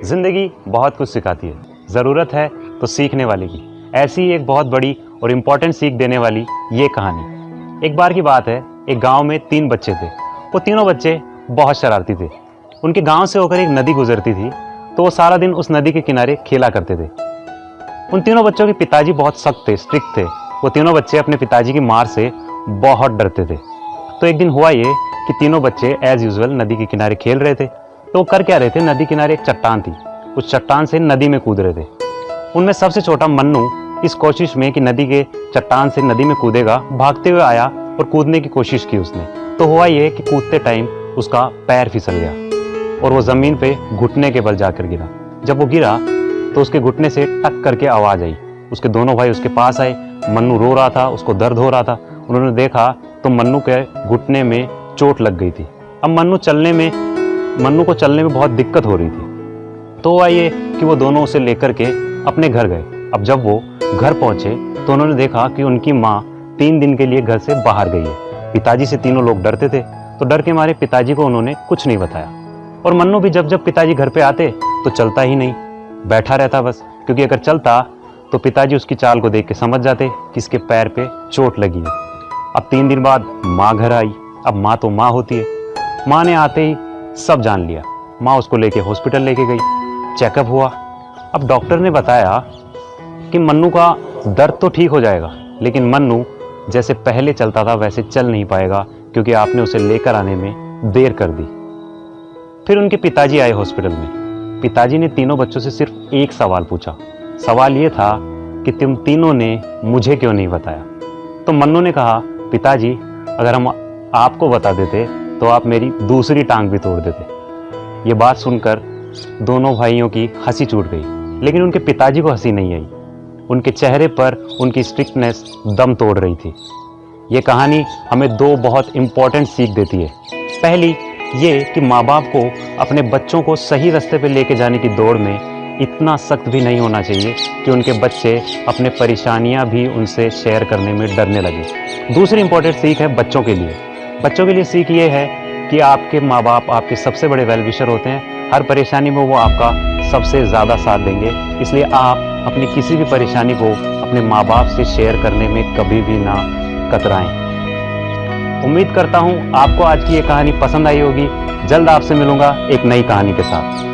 जिंदगी बहुत कुछ सिखाती है, ज़रूरत है तो सीखने वाले की। ऐसी ही एक बहुत बड़ी और इम्पॉर्टेंट सीख देने वाली ये कहानी। एक बार की बात है, एक गांव में 3 बच्चे थे। वो तीनों बच्चे बहुत शरारती थे। उनके गांव से होकर एक नदी गुजरती थी, तो वो सारा दिन उस नदी के किनारे खेला करते थे। उन तीनों बच्चों के पिताजी बहुत सख्त थे, स्ट्रिक्ट थे। वो तीनों बच्चे अपने पिताजी की मार से बहुत डरते थे। तो एक दिन हुआ ये कि तीनों बच्चे एज यूजुअल नदी के किनारे खेल रहे थे। तो वो कर क्या रहे थे, नदी किनारे एक चट्टान थी, उस चट्टान से नदी में कूद रहे थे। उनमें सबसे छोटा मन्नू इस कोशिश में कि नदी के चट्टान से नदी में कूदेगा, भागते हुए आया और कूदने की कोशिश की उसने। तो हुआ ये कि कूदते टाइम उसका पैर फिसल गया और वो ज़मीन पे घुटने के बल जाकर गिरा। जब वो गिरा तो उसके घुटने से टक करके आवाज़ आई। उसके दोनों भाई उसके पास आए। मन्नू रो रहा था, उसको दर्द हो रहा था। उन्होंने देखा तो मन्नू के घुटने में चोट लग गई थी। अब मन्नू को चलने में बहुत दिक्कत हो रही थी। तो हुआ ये कि वो दोनों उसे लेकर के अपने घर गए। अब जब वो घर पहुंचे तो उन्होंने देखा कि उनकी माँ 3 दिन के लिए घर से बाहर गई है। पिताजी से तीनों लोग डरते थे, तो डर के मारे पिताजी को उन्होंने कुछ नहीं बताया। और मन्नू भी जब पिताजी घर पे आते तो चलता ही नहीं, बैठा रहता बस, क्योंकि अगर चलता तो पिताजी उसकी चाल को देख के समझ जाते कि इसके पैर पे चोट लगी है। अब 3 दिन बाद माँ घर आई। अब माँ तो माँ होती है। माँ ने आते ही सब जान लिया। माँ उसको लेके हॉस्पिटल लेके गई, चेकअप हुआ। अब डॉक्टर ने बताया कि मन्नू का दर्द तो ठीक हो जाएगा, लेकिन मन्नू जैसे पहले चलता था वैसे चल नहीं पाएगा, क्योंकि आपने उसे लेकर आने में देर कर दी। फिर उनके पिताजी आए हॉस्पिटल में। पिताजी ने तीनों बच्चों से सिर्फ एक सवाल पूछा। सवाल ये था कि तुम तीनों ने मुझे क्यों नहीं बताया। तो मन्नू ने कहा, पिताजी अगर हम आपको बता देते तो आप मेरी दूसरी टांग भी तोड़ देते। ये बात सुनकर दोनों भाइयों की हंसी छूट गई, लेकिन उनके पिताजी को हंसी नहीं आई। उनके चेहरे पर उनकी स्ट्रिक्टनेस दम तोड़ रही थी। ये कहानी हमें 2 बहुत इम्पॉर्टेंट सीख देती है। पहली ये कि माँ बाप को अपने बच्चों को सही रास्ते पे लेके जाने की दौड़ में इतना सख्त भी नहीं होना चाहिए कि उनके बच्चे अपने परेशानियाँ भी उनसे शेयर करने में डरने लगे। दूसरी इम्पॉर्टेंट सीख है बच्चों के लिए। बच्चों के लिए सीख ये है कि आपके माँ बाप आपके सबसे बड़े वेल विशर होते हैं। हर परेशानी में वो आपका सबसे ज़्यादा साथ देंगे। इसलिए आप अपनी किसी भी परेशानी को अपने माँ बाप से शेयर करने में कभी भी ना कतराएं। उम्मीद करता हूँ आपको आज की ये कहानी पसंद आई होगी। जल्द आपसे मिलूंगा एक नई कहानी के साथ।